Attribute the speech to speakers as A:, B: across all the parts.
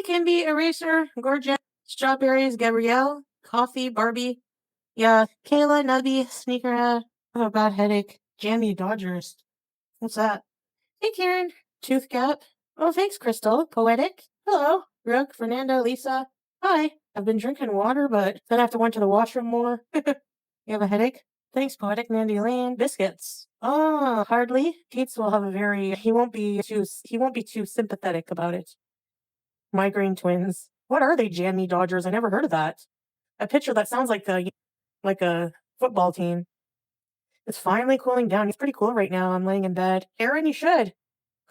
A: Kimby, Eraser, Gorgeous, Strawberries, Gabrielle, Coffee, Barbie. Yeah, Kayla, Nubby, Sneakerhead. I have a bad headache. Jammy Dodgers. What's that? Hey, Karen. Tooth Gap. Oh, thanks, Crystal. Poetic. Hello. Brooke, Fernanda, Lisa. Hi. I've been drinking water, but then I have to went to the washroom more. You have a headache? Thanks, Poetic Mandy Lane. Biscuits. Oh, hardly. Pete's will have a very he won't be too sympathetic about it. Migraine twins. What are they, Jammy Dodgers? I never heard of that. A picture that sounds like a football team. It's finally cooling down. It's pretty cool right now. I'm laying in bed. Aaron, you should.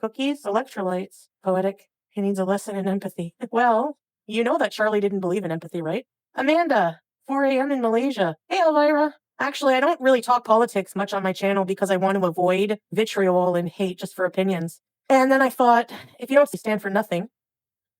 A: Cookies, electrolytes. Poetic. He needs a lesson in empathy. Well, you know that Charlie didn't believe in empathy, right? Amanda, 4 a.m. in Malaysia. Hey, Elvira. Actually, I don't really talk politics much on my channel because I want to avoid vitriol and hate just for opinions. And then I thought, if you don't stand for nothing,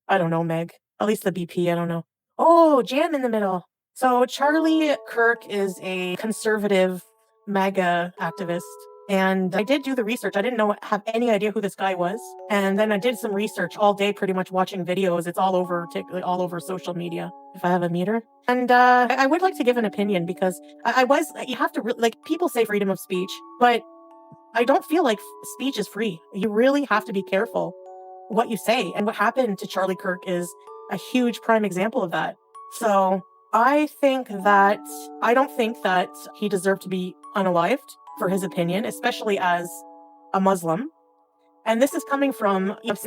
A: I don't know, Meg. At least the BP, I don't know. Oh, Jam in the middle. So Charlie Kirk is a conservative MAGA activist. And I did do the research. I didn't have any idea who this guy was. And then I did some research all day, pretty much watching videos. It's all over social media, if I have a meter. And I would like to give an opinion because you have to, like, people say freedom of speech, but I don't feel like speech is free. You really have to be careful what you say. And what happened to Charlie Kirk is a huge prime example of that. So I don't think that he deserved to be unalived for his opinion, especially as a Muslim. And this is coming from, I've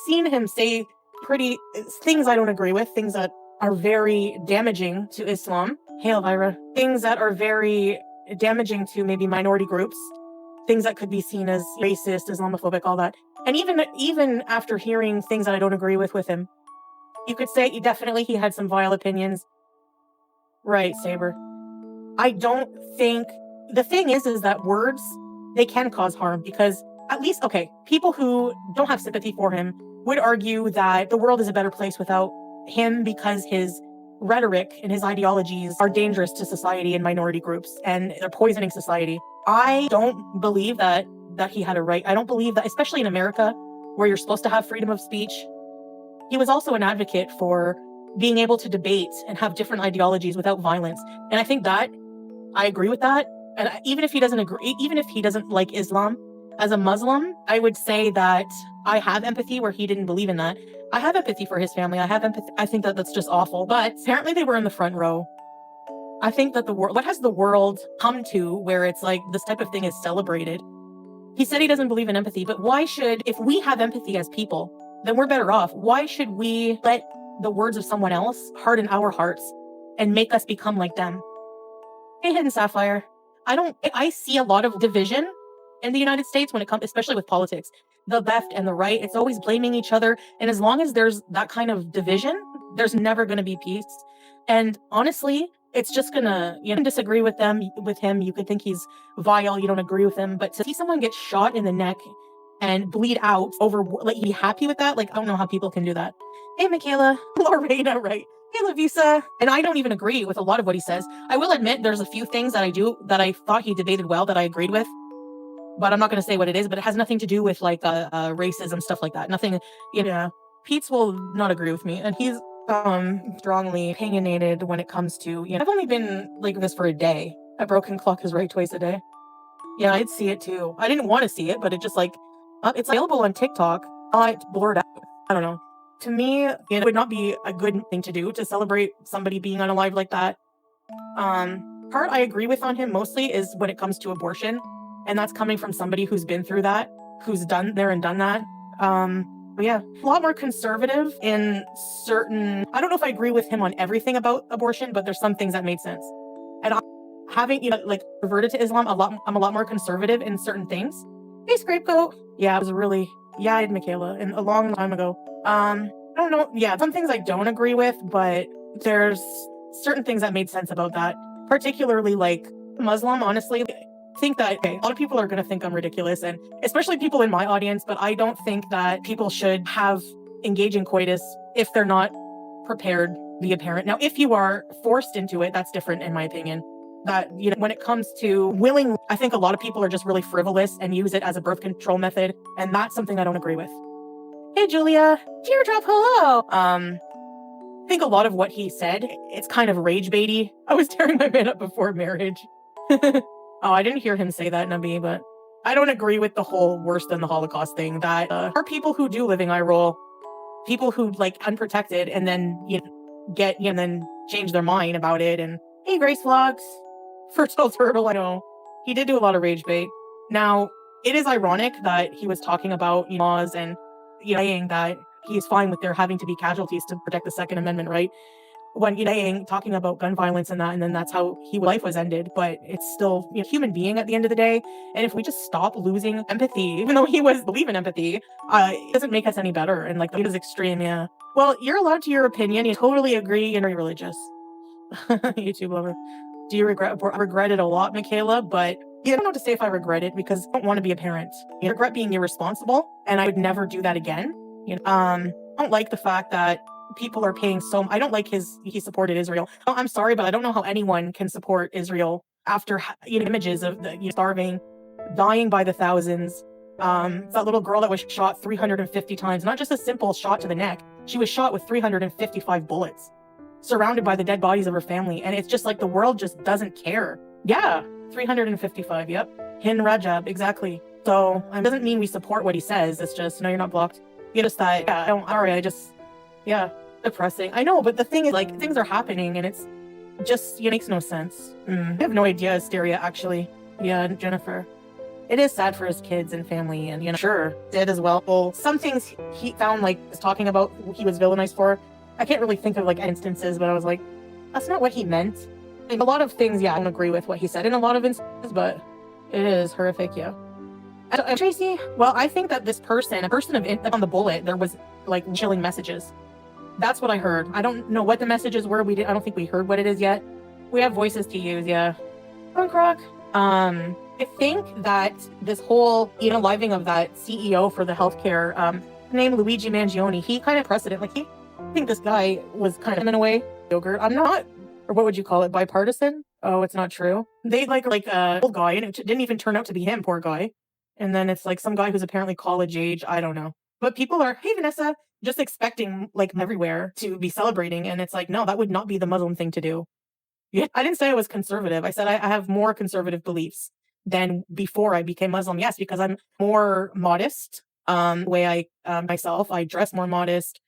A: seen him say pretty things I don't agree with, things that are very damaging to Islam. Hey, Elvira. Things that are very damaging to maybe minority groups, things that could be seen as racist, Islamophobic, all that. And even after hearing things that I don't agree with him, you could say definitely he had some vile opinions. Right, Saber. I don't think the thing is that words, they can cause harm because at least, okay, people who don't have sympathy for him would argue that the world is a better place without him because his rhetoric and his ideologies are dangerous to society and minority groups and they're poisoning society. I don't believe that he had a right. I don't believe that, especially in America, where you're supposed to have freedom of speech. He was also an advocate for being able to debate and have different ideologies without violence. And I think that I agree with that. And even if he doesn't like Islam, as a Muslim, I would say that I have empathy where he didn't believe in that. I have empathy for his family. I have empathy. I think that that's just awful. But apparently they were in the front row. I think that what has the world come to where it's like this type of thing is celebrated? He said he doesn't believe in empathy, but if we have empathy as people, then we're better off. Why should we let the words of someone else harden our hearts and make us become like them? Hey, Hidden Sapphire. I see a lot of division in the United States when it comes, especially with politics. The left and the right, it's always blaming each other. And as long as there's that kind of division, there's never going to be peace. And honestly, it's just gonna, you can disagree with him. You could think he's vile. You don't agree with him, but to see someone get shot in the neck and bleed out over, like, be happy with that? Like, I don't know how people can do that. Hey, Michaela. Lorena, right? Hey, Lavisa. And I don't even agree with a lot of what he says. I will admit there's a few things that I thought he debated well that I agreed with, but I'm not going to say what it is, but it has nothing to do with like racism, stuff like that. Nothing, Pete's will not agree with me. And he's strongly opinionated when it comes to, I've only been like this for a day. A broken clock is right twice a day. Yeah, I'd see it too. I didn't want to see it, but it just like, it's available on TikTok. I blurred out. I don't know. To me, it would not be a good thing to do to celebrate somebody being unalive like that. Part I agree with on him mostly is when it comes to abortion. And that's coming from somebody who's been through that, who's done that. But yeah, a lot more conservative in certain, I don't know if I agree with him on everything about abortion, but there's some things that made sense. And having, like, reverted to Islam, I'm a lot more conservative in certain things. Hey, Scapegoat. Yeah, I had Michaela and a long time ago. I don't know. Yeah, some things I don't agree with, but there's certain things that made sense about that. Particularly like Muslim, honestly. I think that a lot of people are going to think I'm ridiculous, and especially people in my audience, but I don't think that people should engage in coitus if they're not prepared to be a parent. Now, if you are forced into it, that's different in my opinion. That, when it comes to willing, I think a lot of people are just really frivolous and use it as a birth control method, and that's something I don't agree with. Hey, Julia. Teardrop, hello. I think a lot of what he said, it's kind of rage baity. I was tearing my man up before marriage. Oh, I didn't hear him say that, Nabi, but I don't agree with the whole worse than the Holocaust thing. That are people who do living eye roll, people who like unprotected and then and then change their mind about it. And hey, Grace Vlogs, Fertile Turtle. I know he did do a lot of rage bait. Now it is ironic that he was talking about laws and saying that he's fine with there having to be casualties to protect the Second Amendment, right? When talking about gun violence and that, and then that's how life was ended. But it's still human being at the end of the day. And if we just stop losing empathy, even though he was believe in empathy, it doesn't make us any better. And like it is extreme, yeah. Well, you're allowed to your opinion. You totally agree and are religious. YouTube lover. Do you regret? I regret it a lot, Michaela, but I don't know what to say if I regret it because I don't want to be a parent. I regret being irresponsible, and I would never do that again. I don't like the fact that people are paying so. I don't like he supported Israel. Oh, I'm sorry, but I don't know how anyone can support Israel after images of the starving, dying by the thousands. That little girl that was shot 350 times, not just a simple shot to the neck. She was shot with 355 bullets, surrounded by the dead bodies of her family. And it's just like the world just doesn't care. Yeah, 355, yep. Hin Rajab, exactly. So it doesn't mean we support what he says. It's just, no, you're not blocked. You just thought, yeah, depressing. I know, but the thing is, like, things are happening and it's just, it makes no sense. I have no idea, Asteria, actually. Yeah, Jennifer. It is sad for his kids and family, and sure, did as well. Well, some things he found like was talking about he was villainized for. I can't really think of like instances, but I was like, that's not what he meant. And a lot of things, yeah, I don't agree with what he said in a lot of instances, but it is horrific, yeah. And Tracy, well, I think that this person, a person on the bullet, there was like chilling messages. That's what I heard. I don't know what the messages were. I don't think we heard what it is yet. We have voices to use, yeah. Punk rock. I think that this whole living of that CEO for the healthcare, named Luigi Mangione, he kind of precedent. Like I think this guy was kind of in a way yogurt. I'm not, or what would you call it, bipartisan? Oh, it's not true. They like a old guy, and it didn't even turn out to be him, poor guy. And then it's like some guy who's apparently college age. I don't know. But people are, hey Vanessa, just expecting like everywhere to be celebrating, and it's like, no, that would not be the Muslim thing to do. Yeah, I didn't say I was conservative. I said I have more conservative beliefs than before I became Muslim. Yes, because I'm more modest. The way I myself, I dress more modest.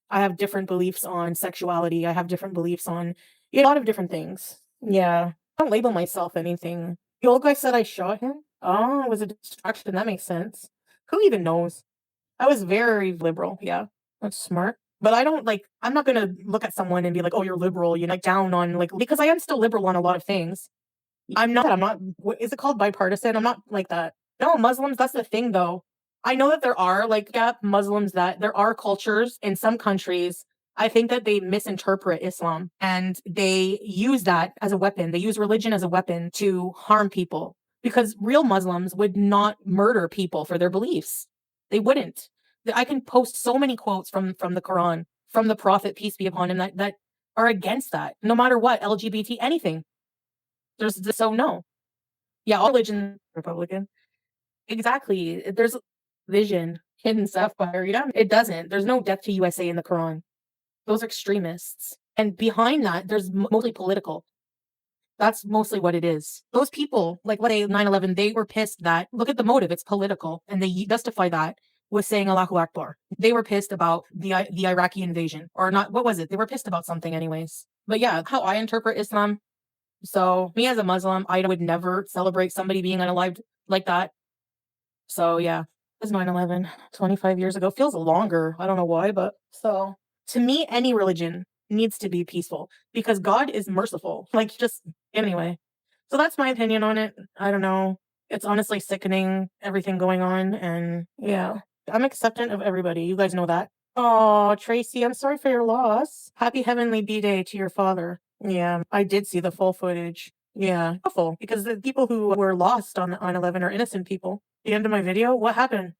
A: I have different beliefs on sexuality. I have different beliefs on a lot of different things. Yeah, I don't label myself anything. The old guy said I shot him. Oh, it was a distraction. That makes sense. Who even knows? I was very liberal. Yeah, that's smart. But I don't I'm not gonna look at someone and be like, oh, you're liberal, like down on because I am still liberal on a lot of things. I'm not, what is it called, bipartisan? I'm not like that. No, Muslims, that's the thing though. I know that there are Muslims, that there are cultures in some countries. I think that they misinterpret Islam and they use that as a weapon. They use religion as a weapon to harm people because real Muslims would not murder people for their beliefs. They wouldn't. I can post so many quotes from the Quran, from the Prophet, peace be upon him, that are against that, no matter what, LGBT, anything. So no. Yeah, all religion Republican. Exactly. There's vision, hidden sapphire. Yeah, it doesn't. There's no death to USA in the Quran. Those are extremists. And behind that, there's mostly political. That's mostly what it is. Those people, like let's say 9/11, they were pissed that, look at the motive, it's political. And they justify that with saying Allahu Akbar. They were pissed about the Iraqi invasion. Or not, what was it? They were pissed about something anyways. But yeah, how I interpret Islam. So me as a Muslim, I would never celebrate somebody being unalived like that. So yeah, it was 9/11, 25 years ago. Feels longer. I don't know why, but so to me, any religion needs to be peaceful because God is merciful. Like just anyway. So that's my opinion on it. I don't know. It's honestly sickening, everything going on, and yeah, I'm acceptant of everybody. You guys know that. Oh, Tracy, I'm sorry for your loss. Happy Heavenly B-Day to your father. Yeah, I did see the full footage. Yeah, awful, because the people who were lost on 9/11 are innocent people. The end of my video, what happened?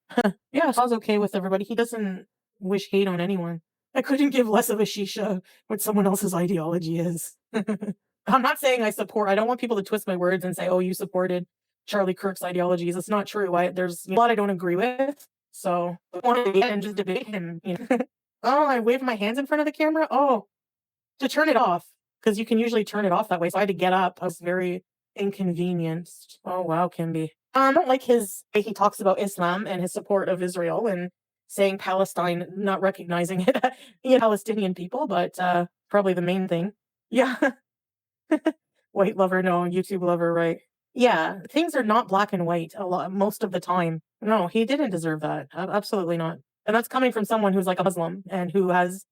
A: Yeah, Saul's okay with everybody. He doesn't wish hate on anyone. I couldn't give less of a shisha what someone else's ideology is. I'm not saying I don't want people to twist my words and say, oh, you supported Charlie Kirk's ideologies. It's not true. There's a lot I don't agree with. So I wanted to get and just debate him. Oh, I waved my hands in front of the camera. Oh, to turn it off because you can usually turn it off that way. So I had to get up. I was very inconvenienced. Oh wow, Kimby. I don't like his way he talks about Islam and his support of Israel and saying Palestine, not recognizing it, Palestinian people, but probably the main thing. Yeah, white lover, no, YouTube lover, right? Yeah, things are not black and white a lot most of the time. No, he didn't deserve that. Absolutely not. And that's coming from someone who's like a Muslim and who has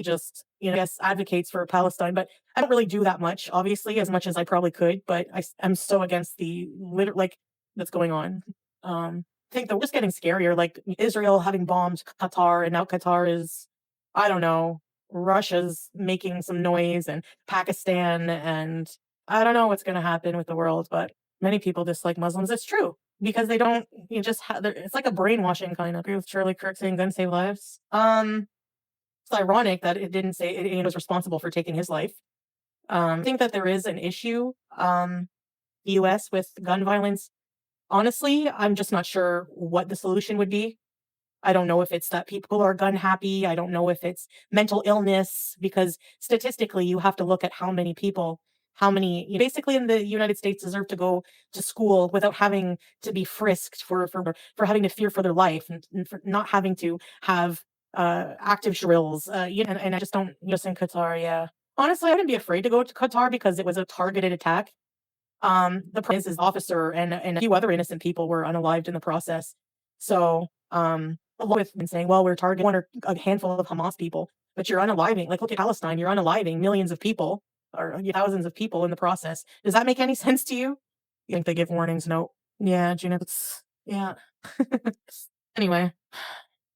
A: just, I guess advocates for Palestine, but I don't really do that much, as much as I probably could, but am so against the like that's going on. I think they're just getting scarier, like Israel having bombed Qatar, and now Qatar is, I don't know, Russia's making some noise, and Pakistan, and I don't know what's going to happen with the world, but many people dislike Muslims. It's true because they don't. You just have. It's like a brainwashing kind of. Agree with Charlie Kirk saying "guns save lives." It's ironic that it didn't say it was responsible for taking his life. I think that there is an issue, the U.S. with gun violence. Honestly, I'm just not sure what the solution would be. I don't know if it's that people are gun happy. I don't know if it's mental illness because statistically, you have to look at how many basically in the United States deserve to go to school without having to be frisked for having to fear for their life and for not having to have active shrills. And I just don't just in Qatar. Yeah, honestly, I wouldn't be afraid to go to Qatar because it was a targeted attack. The problem is his officer and a few other innocent people were unalived in the process. So, with saying, well, we're targeting one or a handful of Hamas people, but you're unaliving, like look at Palestine, you're unaliving millions of people or thousands of people in the process. Does that make any sense to you? You think they give warnings? No. Yeah, Gina, yeah. Anyway,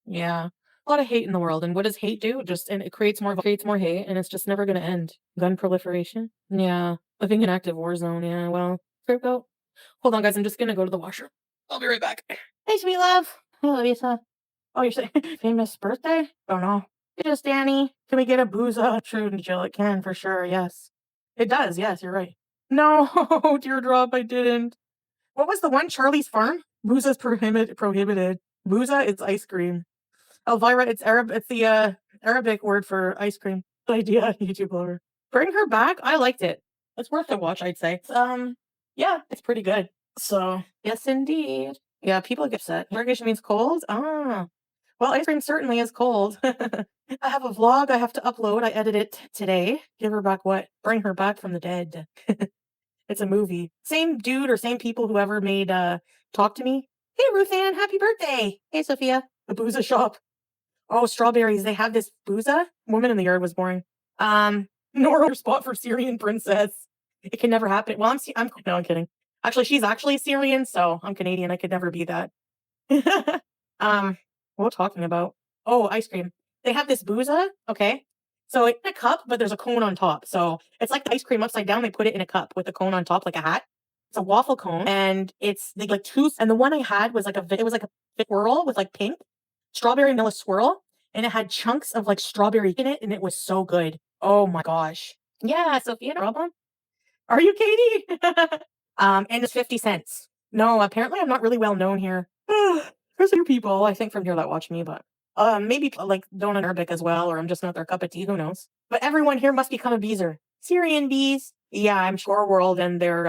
A: yeah. A lot of hate in the world. And what does hate do? And it creates more hate, and it's just never gonna end. Gun proliferation. Yeah. Living in active war zone, yeah. Well, go. Hold on, guys, I'm just gonna go to the washroom. I'll be right back. Hey, sweet love. Hello, Lisa. Oh, you're saying famous birthday? Oh no. It is Danny. Can we get a booza? True, Jill, it can for sure, yes. It does, yes, you're right. No, teardrop, I didn't. What was the one? Charlie's Farm? Booza's prohibited. Booza, it's ice cream. Elvira, it's the Arabic word for ice cream. Good idea, YouTube lover. Bring her back? I liked it. It's worth a watch, I'd say. Yeah, it's pretty good. So, yes, indeed. Yeah, people get upset. Irrigation means cold? Ah. Well, ice cream certainly is cold. I have a vlog I have to upload. I edit it today. Give her back what? Bring her back from the dead. It's a movie. Same dude or same people whoever made Talk to Me. Hey, Ruth Ann, happy birthday. Hey, Sophia. The Booza shop. Oh, strawberries. They have this Booza. Woman in the Yard was boring. Nora spot for Syrian princess. It can never happen. Well, no, I'm kidding. Actually, she's actually Syrian, so I'm Canadian. I could never be that. What we're talking about? Oh, ice cream. They have this Booza. Okay. So it's a cup, but there's a cone on top. So it's like the ice cream upside down. They put it in a cup with the cone on top, like a hat. It's a waffle cone, and it's like two. And the one I had was it was like a swirl with like pink strawberry vanilla swirl, and it had chunks of like strawberry in it, and it was so good. Oh my gosh. Yeah, Sophia, no problem. Are you Katie? And it's 50 cents. No, apparently I'm not really well known here. There's a few people, I think, from here that watch me, but maybe like don't in Arabic as well, or I'm just not their cup of tea, who knows? But everyone here must become a beezer. Syrian bees. Yeah, I'm sure world and their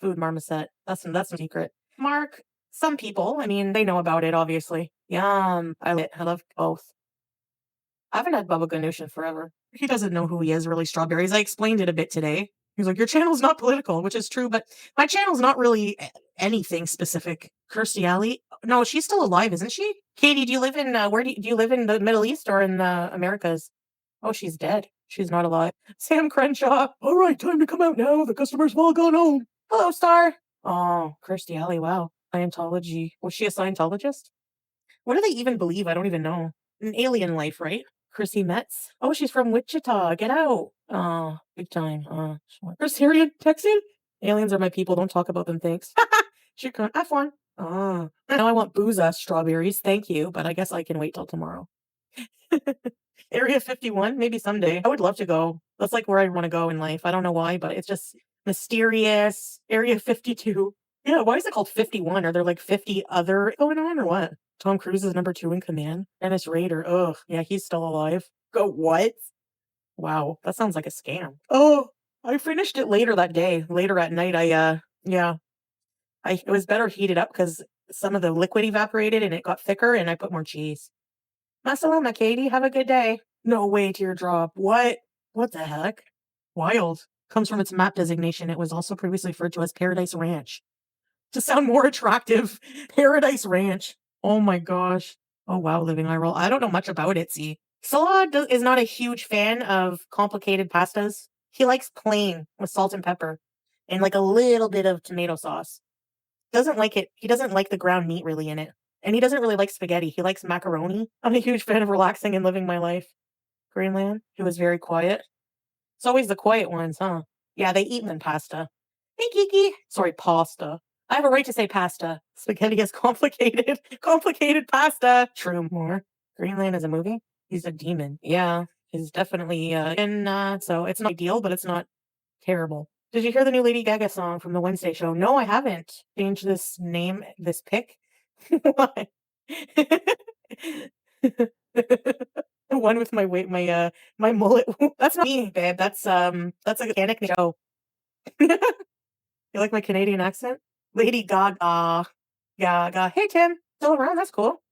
A: food marmoset. That's no secret. Mark, some people, I mean, they know about it, obviously. Yum. I love both. I haven't had Baba Ganoush in forever. He doesn't know who he is, really, strawberries. I explained it a bit today. He's like, your channel's not political, which is true, but my channel's not really anything specific. Kirstie Alley? No, she's still alive, isn't she? Katie, do you live in, do you live in the Middle East or in the Americas? Oh, she's dead. She's not alive. Sam Crenshaw. All right, time to come out now. The customers have all gone home. Hello, Star. Oh, Kirstie Alley, wow. Scientology. Was she a Scientologist? What do they even believe? I don't even know. An alien life, right? Chrissy Metz. Oh, she's from Wichita. Get out. Oh, big time. Her Syrian Texan? Aliens are my people. Don't talk about them, thanks. She can have one. Oh, now I want Booza strawberries. Thank you, but I guess I can wait till tomorrow. Area 51, maybe someday. I would love to go. That's like where I want to go in life. I don't know why, but it's just mysterious. Area 52. Yeah, why is it called 51? Are there like 50 other going on or what? Tom Cruise is number 2 in command. Dennis Rader, ugh, yeah, he's still alive. Go what? Wow, that sounds like a scam. Oh, I finished it later that day. Later at night, yeah, it was better heated up because some of the liquid evaporated and it got thicker, and I put more cheese. Masalama, Katie. Have a good day. No way, teardrop. What? What the heck? Wild. Comes from its map designation. It was also previously referred to as Paradise Ranch. To sound more attractive, Paradise Ranch. Oh my gosh. Oh wow, living eye roll. I don't know much about it, see. Salah is not a huge fan of complicated pastas. He likes plain with salt and pepper and like a little bit of tomato sauce. Doesn't like it. He doesn't like the ground meat really in it. And he doesn't really like spaghetti. He likes macaroni. I'm a huge fan of relaxing and living my life. Greenland, he was very quiet. It's always the quiet ones, huh? Yeah, they eat them pasta. Hey, Kiki. Sorry, pasta. I have a right to say pasta. Spaghetti is complicated. Complicated pasta. True, more. Greenland is a movie? He's a demon. Yeah, he's definitely, so it's not ideal, but it's not terrible. Did you hear the new Lady Gaga song from the Wednesday show? No, I haven't. Change this name, this pic. Why? The one with my weight, my mullet. That's not me, babe. That's a mechanic show. You like my Canadian accent? Lady Gaga. Gaga. Hey, Tim. Still around? That's cool.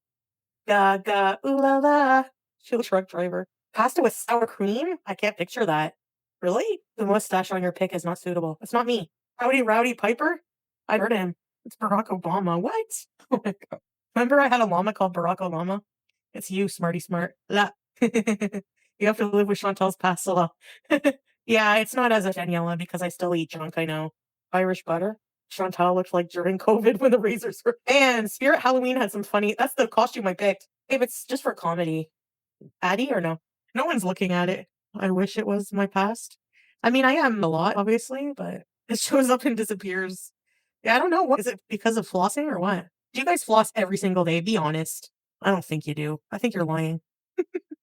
A: Gaga. Ooh la la. She'll truck driver. Pasta with sour cream? I can't picture that. Really? The mustache on your pic is not suitable. It's not me. Howdy Rowdy Piper? I heard him. It's Barack Obama. What? Oh my god. Remember I had a llama called Barack Obama? It's you, smarty smart. La. You have to live with Chantal's pasta. Yeah, it's not as a Daniela because I still eat junk, I know. Irish butter. Chantal looked like during COVID when the razors were. And Spirit Halloween had some funny. That's the costume I picked. Babe, it's just for comedy. Addie or no? No one's looking at it. I wish it was my past. I mean, I am a lot, obviously, but it shows up and disappears. Yeah, I don't know. What is it because of flossing or what? Do you guys floss every single day? Be honest. I don't think you do. I think you're lying.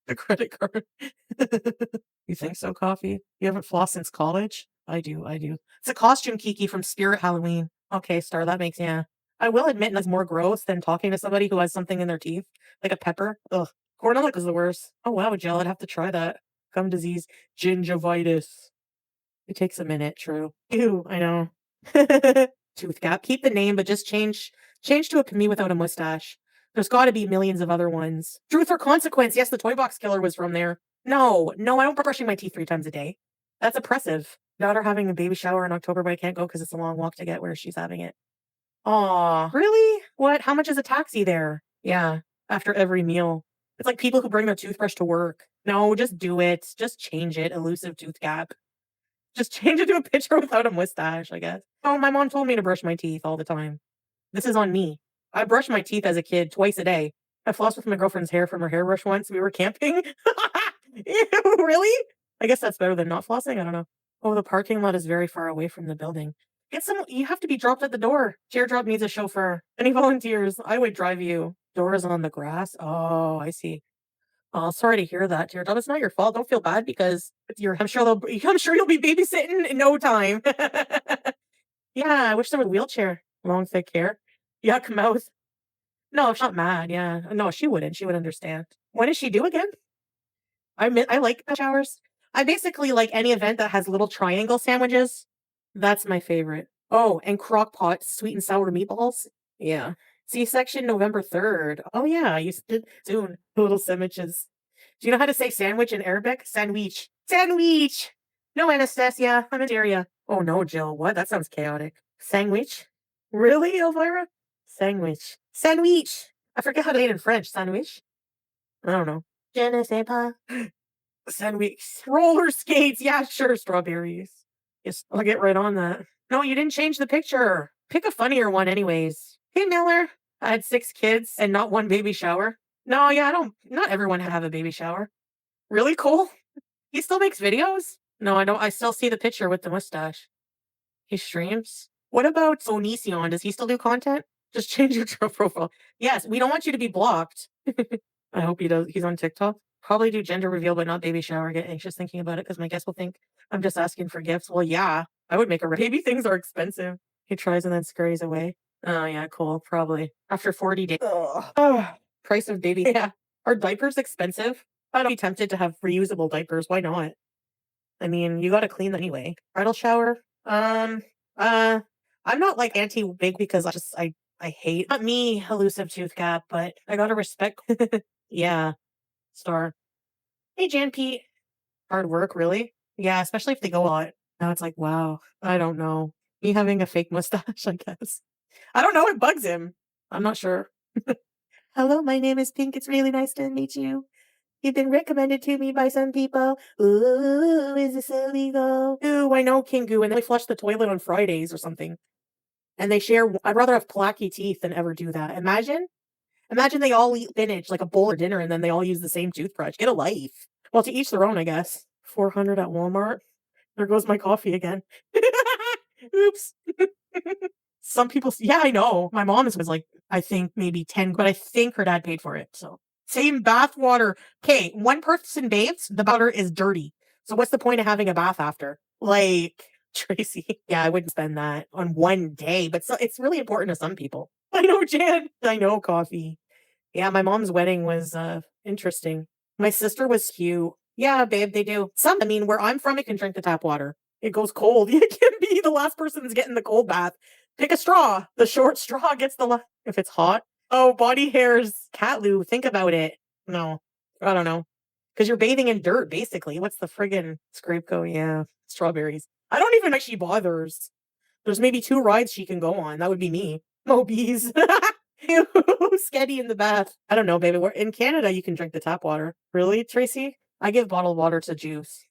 A: The credit card. You think so, Coffee? You haven't flossed since college? I do, I do. It's a costume, Kiki, from Spirit Halloween. Okay, Star, that makes, yeah. I will admit that's more gross than talking to somebody who has something in their teeth, like a pepper. Ugh. Cornelic is the worst. Oh wow, Jill, I'd have to try that. Gum disease, gingivitis. It takes a minute, true. Ew, I know. Tooth gap. Keep the name, but just change to a me without a mustache. There's got to be millions of other ones. Truth or consequence? Yes, the toy box killer was from there. No, no, I don't brushing my teeth 3 times a day. That's oppressive. Daughter having a baby shower in October, but I can't go because it's a long walk to get where she's having it. Aw, really? What? How much is a taxi there? Yeah, after every meal. It's like people who bring their toothbrush to work. No, just do it. Just change it. Elusive tooth gap. Just change it to a picture without a mustache, I guess. Oh, my mom told me to brush my teeth all the time. This is on me. I brushed my teeth as a kid twice a day. I flossed with my girlfriend's hair from her hairbrush once. We were camping. Ew, really? I guess that's better than not flossing. I don't know. Oh, the parking lot is very far away from the building. Get some. You have to be dropped at the door. Teardrop needs a chauffeur. Any volunteers? I would drive you. Doors on the grass. Oh, I see. Oh, sorry to hear that, Teardrop. It's not your fault. Don't feel bad because you're. I'm sure you'll be babysitting in no time. Yeah, I wish there was a wheelchair. Long, thick hair. Yuck mouth. No, she's not mad. Yeah, no, she wouldn't. She would understand. When is she due again? I like showers. I basically like any event that has little triangle sandwiches. That's my favorite. Oh, and crock pot sweet and sour meatballs. Yeah. C-section November 3rd. Oh yeah, you did soon. Little sandwiches. Do you know how to say sandwich in Arabic? Sandwich. Sandwich. No, Anastasia. I'm in Syria. Oh no, Jill. What? That sounds chaotic. Sandwich? Really, Elvira? Sandwich. Sandwich. I forget how to say it in French. Sandwich? I don't know. Je ne sais pas. Sandwich. Roller skates. Yeah, sure. Strawberries. Yes, I'll get right on that. No, you didn't change the picture. Pick a funnier one, anyways. Hey, Miller. I had 6 kids and not one baby shower. No, yeah, I don't. Not everyone have a baby shower. Really cool. He still makes videos? No, I don't. I still see the picture with the mustache. He streams. What about Onision? Does he still do content? Just change your profile. Yes, we don't want you to be blocked. I hope he does. He's on TikTok. Probably do gender reveal, but not baby shower. Get anxious thinking about it because my guests will think I'm just asking for gifts. Well, yeah, I would make a baby things are expensive. He tries and then scurries away. Oh, yeah, cool, probably. After 40 days. Ugh. Price of baby. Yeah. Are diapers expensive? I'd be tempted to have reusable diapers. Why not? I mean, you gotta clean them anyway. Bridal shower? Uh, I'm not like anti-big because I hate not me, elusive tooth gap, but I gotta respect. Yeah, star. Hey, Jan Pete. Hard work, really? Yeah, especially if they go a lot. Now it's like, wow, I don't know. Me having a fake mustache, I guess. I don't know. It bugs him. I'm not sure. Hello, my name is Pink. It's really nice to meet you. You've been recommended to me by some people. Ooh, is this illegal? Ooh, I know, Kingu. And then they flush the toilet on Fridays or something. And they share. I'd rather have placky teeth than ever do that. Imagine they all eat spinach like a bowl for dinner and then they all use the same toothbrush. Get a life. Well, to each their own, I guess. 400 at Walmart. There goes my coffee again. Oops. Some people, yeah, I know. My mom's was like, I think maybe 10, but I think her dad paid for it. So same bath water. Okay, one person bathes, the water is dirty. So what's the point of having a bath after? Like Tracy. Yeah, I wouldn't spend that on one day, but it's really important to some people. I know, Jan. I know, coffee. Yeah, my mom's wedding was interesting. My sister was cute. Yeah, babe, they do. I mean, where I'm from, you can drink the tap water. It goes cold. You can be the last person that's getting the cold bath. Pick a straw. The short straw gets if it's hot. Oh, body hairs, cat loo. Think about it. No, I don't know. Because you're bathing in dirt, basically. What's the friggin' scrape go? Yeah, strawberries. I don't even know if she bothers. There's maybe 2 rides she can go on. That would be me. Mobies. Ew, Sketty in the bath. I don't know, baby. We're in Canada, you can drink the tap water. Really, Tracy? I give bottled water to Juice.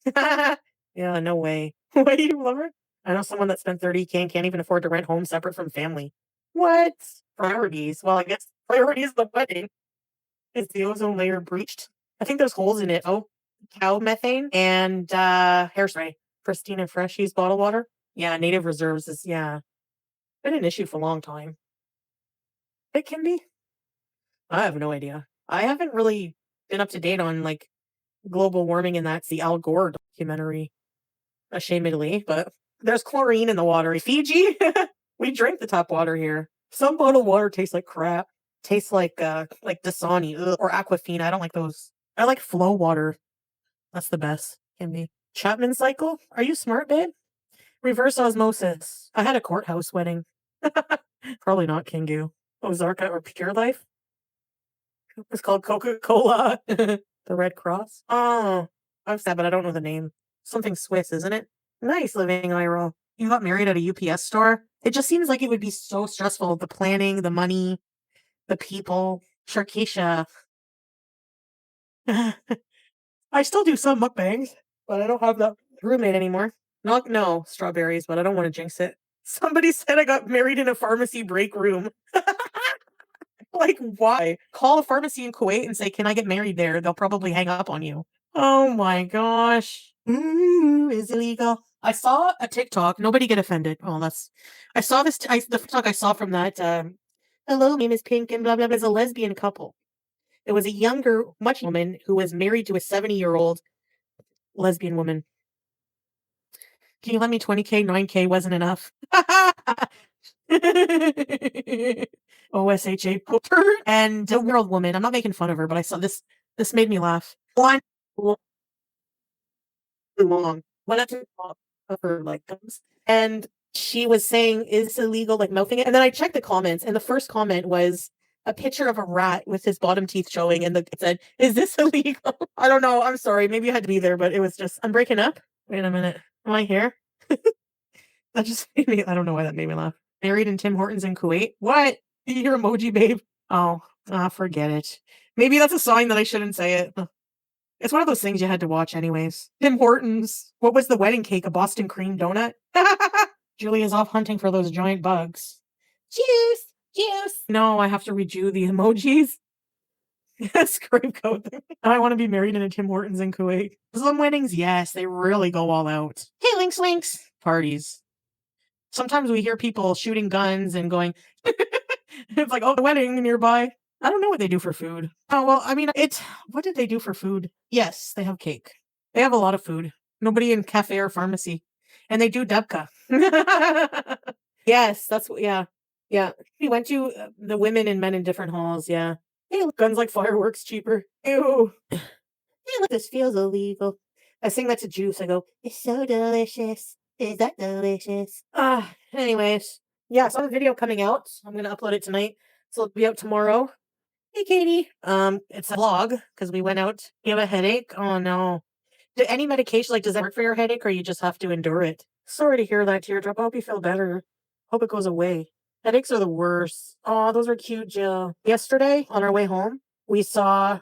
A: Yeah, no way. Why do you love her? I know someone that spent 30K and can't even afford to rent home separate from family. What? Priorities. Well, I guess priority is the wedding. Is the ozone layer breached? I think there's holes in it. Oh, cow methane and hairspray. Pristine and fresh use bottled water. Yeah, native reserves is been an issue for a long time. It can be. I have no idea. I haven't really been up to date on like global warming, and that's the Al Gore documentary, ashamedly. But there's chlorine in the water. Fiji, we drink the tap water here. Some bottled water tastes like crap. Tastes like Dasani or Aquafina. I don't like those. I like flow water. That's the best. Can be. Chapman cycle. Are you smart, babe? Reverse osmosis. I had a courthouse wedding. Probably not Kingu. Ozarka or Pure Life. It's called Coca-Cola. The Red Cross. Oh, I'm sad, but I don't know the name. Something Swiss, isn't it? Nice living IRL. You got married at a UPS store? It just seems like it would be so stressful. The planning, the money, the people. Sharkeisha. I still do some mukbangs, but I don't have that roommate anymore. Not no strawberries, but I don't want to jinx it. Somebody said I got married in a pharmacy break room. Like, why? Call a pharmacy in Kuwait and say, "Can I get married there?" They'll probably hang up on you. Oh my gosh. Is illegal. I saw a TikTok. Nobody get offended. Oh, that's. I saw the TikTok I saw from that. Hello, my name is Pink and blah blah blah. Is a lesbian couple. It was a younger, much woman who was married to a 70-year-old lesbian woman. Can you lend me 20K? 9K wasn't enough. OSHA Poker and a world woman. I'm not making fun of her, but I saw this. This made me laugh. One long. Went up to the top of her like gums, and she was saying, "Is this illegal?" Like mouthing it. And then I checked the comments, and the first comment was a picture of a rat with his bottom teeth showing, and it said, "Is this illegal?" I don't know. I'm sorry. Maybe you had to be there, but it was just. I'm breaking up. Wait a minute. Am I here? That just made me. I don't know why that made me laugh. Married in Tim Hortons in Kuwait. What? Your emoji, babe. Oh, forget it. Maybe that's a sign that I shouldn't say it. It's one of those things you had to watch anyways. Tim Hortons. What was the wedding cake? A Boston cream donut? Julia's off hunting for those giant bugs. Juice! Juice! No, I have to redo the emojis. Scrape code. I want to be married in a Tim Hortons in Kuwait. Muslim weddings, yes, they really go all out. Hey, links. Parties. Sometimes we hear people shooting guns and going, it's like, oh, the wedding nearby. I don't know what they do for food. Oh, well, I mean, what did they do for food? Yes, they have cake. They have a lot of food. Nobody in cafe or pharmacy. And they do debka. Yes, yeah. Yeah, we went to the women and men in different halls. Yeah. Hey, guns like fireworks cheaper. Ew. Hey, look, this feels illegal. I sing that to Juice. I go, it's so delicious. Is that delicious? Anyways. Yeah, I saw the video coming out. I'm gonna upload it tonight. So it'll be out tomorrow. Hey, Katie. It's a vlog because we went out. You have a headache? Oh no. Do any medication, like, does that work for your headache or you just have to endure it? Sorry to hear that, Teardrop. I hope you feel better. Hope it goes away. Headaches are the worst. Oh, those are cute, Jill. Yesterday, on our way home, we saw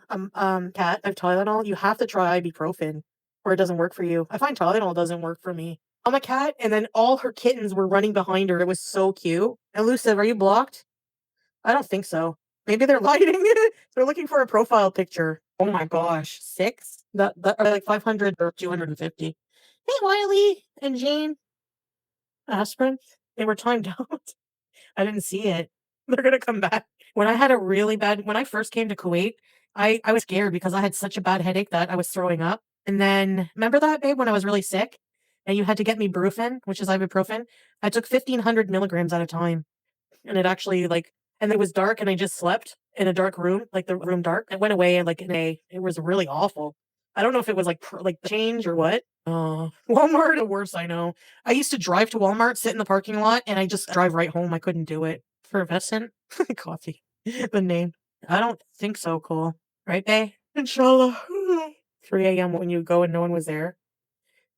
A: cat of Tylenol. You have to try ibuprofen or it doesn't work for you. I find Tylenol doesn't work for me. I'm a cat, and then all her kittens were running behind her. It was so cute. Elusive, are you blocked? I don't think so. Maybe they're lighting it. They're looking for a profile picture. Oh my gosh, 6? That are like 500 or 250. Hey, Wiley and Jane. Aspirin. They were timed out. I didn't see it. They're gonna come back. When I first came to Kuwait, I was scared because I had such a bad headache that I was throwing up. And then remember that, babe, when I was really sick and you had to get me Brufen, which is ibuprofen? I took 1,500 milligrams at a time. And it actually, like, and it was dark and I just slept in a dark room, like the room dark. It went away in like in a it was really awful. I don't know if it was like like change or what. Walmart the worst, I know. I used to drive to Walmart, sit in the parking lot, and I just drive right home. I couldn't do it. Effervescent coffee. The name. I don't think so, Cole. Right, Bay? Inshallah. 3 a.m. when you go and no one was there.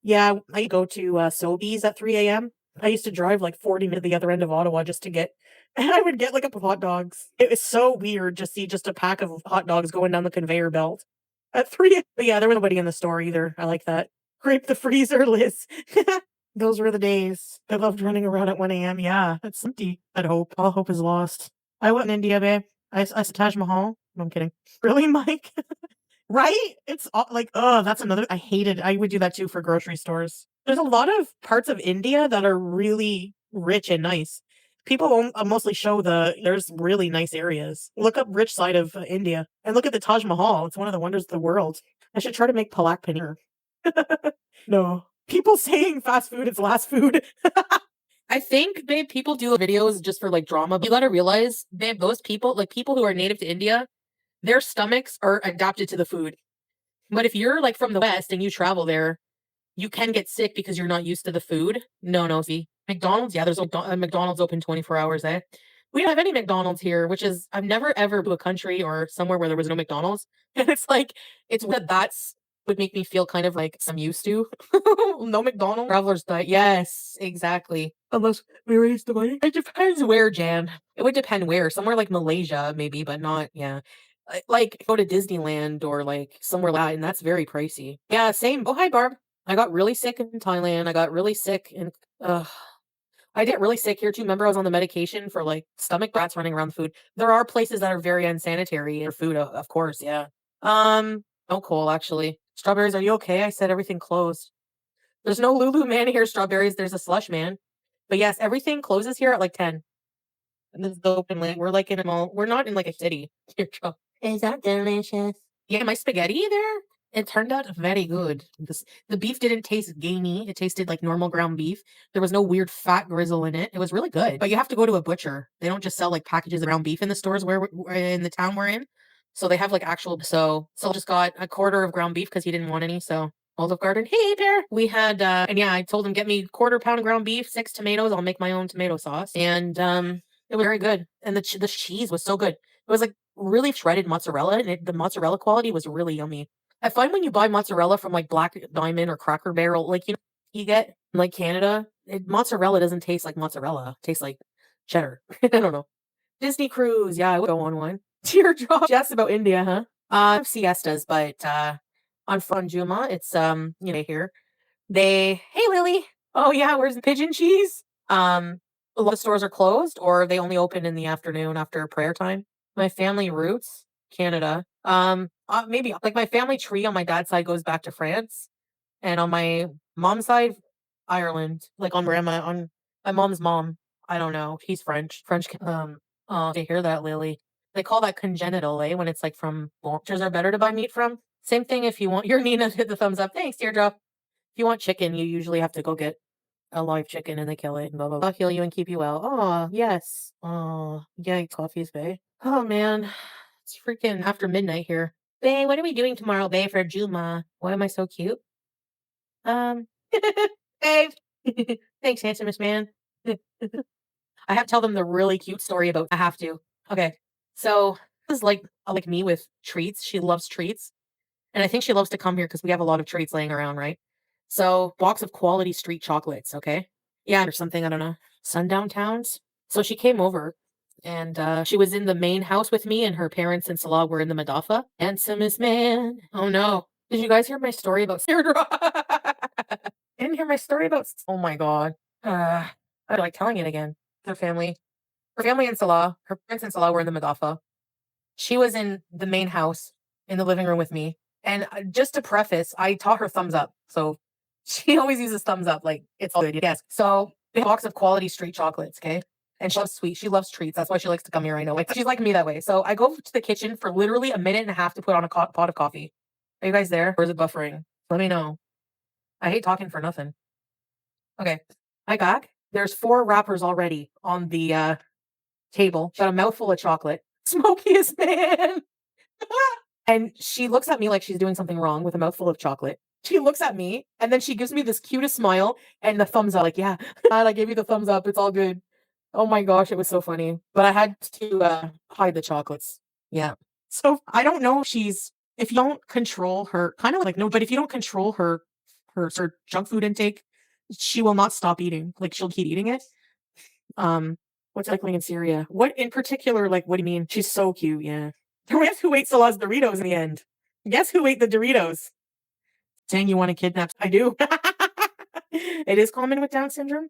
A: Yeah, I go to Sobeys at 3 a.m. I used to drive like 40 minutes to the other end of Ottawa just to get, and I would get like a hot dogs. It was so weird to see just a pack of hot dogs going down the conveyor belt at 3. But yeah, there was nobody in the store either. I like that. Scrape the freezer, Liz. Those were the days. I loved running around at 1 a.m. Yeah, it's empty. I'd hope. All hope is lost. I went in India, babe. I saw Taj Mahal. No, I'm kidding. Really, Mike? Right? It's all like, oh, that's another I would do that too for grocery stores. There's a lot of parts of India that are really rich and nice. People mostly show there's really nice areas. Look up rich side of India and look at the Taj Mahal. It's one of the wonders of the world. I should try to make palak paneer. No. People saying fast food is last food. I think, babe, people do videos just for like drama. But you gotta realize, babe, those people, like people who are native to India, their stomachs are adapted to the food. But if you're like from the West and you travel there, you can get sick because you're not used to the food. No, no, see. McDonald's, yeah, there's a McDonald's open 24 hours, eh? We don't have any McDonald's here, which is I've never ever to a country or somewhere where there was no McDonald's. And it's like it's what that's would make me feel kind of like I'm used to. No McDonald's. Traveler's diet. Yes, exactly. Unless we raise the money. It depends where, Jan. It would depend where. Somewhere like Malaysia, maybe, but not, yeah. Like go to Disneyland or like somewhere like that, and that's very pricey. Yeah, same. Oh, hi, Barb. I got really sick in Thailand. I got really sick in I get really sick here too. Remember, I was on the medication for like stomach rats running around the food. There are places that are very unsanitary in food, of course. Yeah. No coal actually. Strawberries, are you okay? I said everything closed. There's no Lulu man here. Strawberries. There's a slush man. But yes, everything closes here at like 10. And this is the open land. We're like in a mall. We're not in like a city. Is that delicious? Yeah, my spaghetti there, it turned out very good. The beef didn't taste gamey. It tasted like normal ground beef. There was no weird fat grizzle in it. It was really good. But you have to go to a butcher. They don't just sell like packages of ground beef in the stores in the town we're in. So they have like actual. So Sol just got a quarter of ground beef because he didn't want any. So Olive Garden. Hey there. We had and yeah, I told him get me quarter pound of ground beef, 6 tomatoes. I'll make my own tomato sauce. And it was very good. And the cheese was so good. It was like really shredded mozzarella, and the mozzarella quality was really yummy. I find when you buy mozzarella from like Black Diamond or Cracker Barrel, like you get in, like Canada, mozzarella doesn't taste like mozzarella. It tastes like cheddar. I don't know. Disney cruise, yeah, I would go on one. Teardrop. Just about India, huh? I have siestas, but on Juma, it's here. Hey Lily. Oh yeah, where's the pigeon cheese? A lot of stores are closed or they only open in the afternoon after prayer time. My family roots, Canada. Maybe like my family tree on my dad's side goes back to France, and on my mom's side, Ireland. Like on my mom's mom. I don't know. He's French. French. Oh, to hear that, Lily. They call that congenital, eh? When it's like from butchers are better to buy meat from. Same thing if you want your Nina hit the thumbs up. Thanks, teardrop. If you want chicken, you usually have to go get a live chicken and they kill it and blah, blah, blah. Heal you and keep you well. Oh, yes. Oh, yay, coffees, bae. Oh, man. It's freaking after midnight here. Bae, what are we doing tomorrow, bae, for Juma? Why am I so cute? Um, babe. Thanks, handsomest man. I have to tell them the really cute story about. I have to. Okay. So this is like me with treats. She loves treats. And I think she loves to come here because we have a lot of treats laying around, right? So box of quality street chocolates, okay? Yeah, or something, I don't know. Sundown Towns. So she came over and she was in the main house with me and her parents and Salah were in the Madafa. Handsomest man. Oh no. Did you guys hear my story about Sardra? Didn't hear my story about oh my god. I like telling it again. Her family. Her family and Salah, her parents and Salah were in the Madafa. She was in the main house in the living room with me. And just to preface, I taught her thumbs up. So she always uses thumbs up. Like, it's all good. Yes. So, a box of quality street chocolates, okay? And she loves sweets. She loves treats. That's why she likes to come here. I know. Like, she's like me that way. So, I go to the kitchen for literally a minute and a half to put on a pot of coffee. Are you guys there? Or is it buffering? Let me know. I hate talking for nothing. Okay. I back. There's 4 wrappers already on the table. Got a mouthful of chocolate. Smokiest man. And she looks at me like she's doing something wrong with a mouthful of chocolate. She looks at me and then she gives me this cutest smile and the thumbs up, like, yeah, glad I gave you the thumbs up. It's all good. Oh my gosh, it was so funny. But I had to hide the chocolates. Yeah. So I don't know if she's if you don't control her kind of like no, but if you don't control her junk food intake, she will not stop eating. Like she'll keep eating it. What's happening in Syria? What in particular, like what do you mean? She's so cute, yeah. Guess who ate Salah's Doritos in the end? Guess who ate the Doritos? Saying you want to kidnap. I do. It is common with Down syndrome.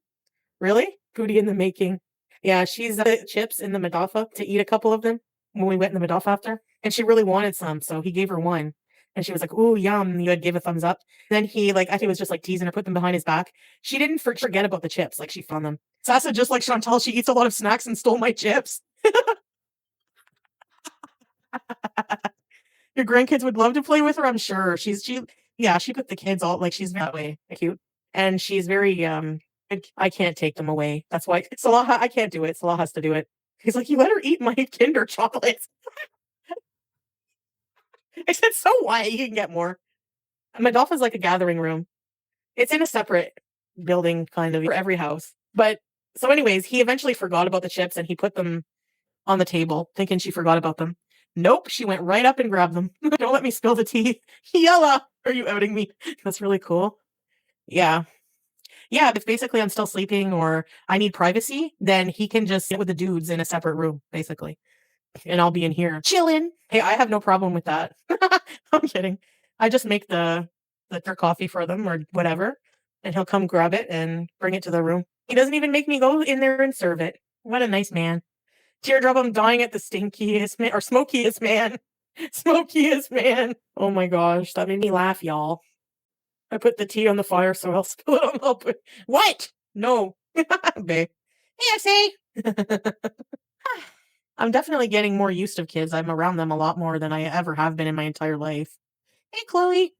A: Really? Foodie in the making. Yeah, she's chips in the Madafa to eat a couple of them when we went in the Madafa after. And she really wanted some, so he gave her one. And she was like, ooh, yum. You had gave a thumbs up. Then he, like, I think he was just like teasing her, put them behind his back. She didn't forget about the chips. Like, she found them. Sasa, just like Chantal, she eats a lot of snacks and stole my chips. Your grandkids would love to play with her, I'm sure. She put the kids all like she's that way cute. And she's very I can't take them away. That's why Salah I can't do it. Salah has to do it. He's like, you let her eat my Kinder chocolates. I said, so what? You can get more. Madolfa's like a gathering room. It's in a separate building, kind of for every house. But so, anyways, he eventually forgot about the chips and he put them on the table, thinking she forgot about them. Nope, she went right up and grabbed them. Don't let me spill the tea. Yella, are you outing me? That's really cool. Yeah. Yeah, if basically I'm still sleeping or I need privacy, then he can just sit with the dudes in a separate room, basically. And I'll be in here chilling. Hey, I have no problem with that. I'm kidding. I just make their coffee for them or whatever, and he'll come grab it and bring it to the room. He doesn't even make me go in there and serve it. What a nice man. Teardrop, I'm dying at the stinkiest man or smokiest man. Smokiest man. Oh my gosh, that made me laugh, y'all. I put the tea on the fire so I'll spill it on the what? No. Babe. Hey, I say. I'm definitely getting more used to kids. I'm around them a lot more than I ever have been in my entire life. Hey, Chloe.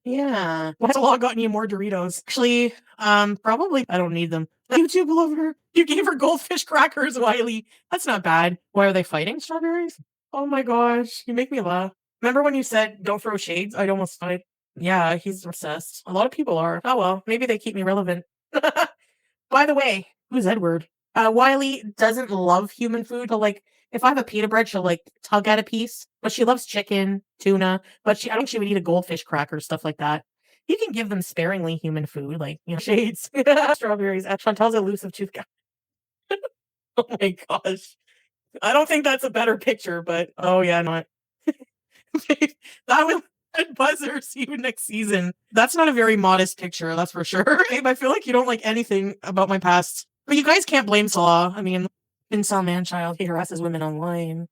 A: Yeah. What's a lot gotten you more Doritos? Actually, probably I don't need them. YouTube lover. You gave her goldfish crackers, Wiley. That's not bad. Why are they fighting strawberries? Oh my gosh. You make me laugh. Remember when you said don't throw shades? I'd almost died. Yeah, he's obsessed. A lot of people are. Oh well, maybe they keep me relevant. By the way, who's Edward? Wiley doesn't love human food, but like if I have a pita bread, she'll like tug at a piece. But she loves chicken, tuna. But I don't think she would eat a goldfish cracker, stuff like that. You can give them sparingly human food, like shades, strawberries. Chantal's elusive tooth. Oh my gosh, I don't think that's a better picture, but oh yeah, not. That will buzzer. See you next season. That's not a very modest picture, that's for sure. Babe, I feel like you don't like anything about my past. But you guys can't blame Salah. I mean, incel man-child, he harasses women online.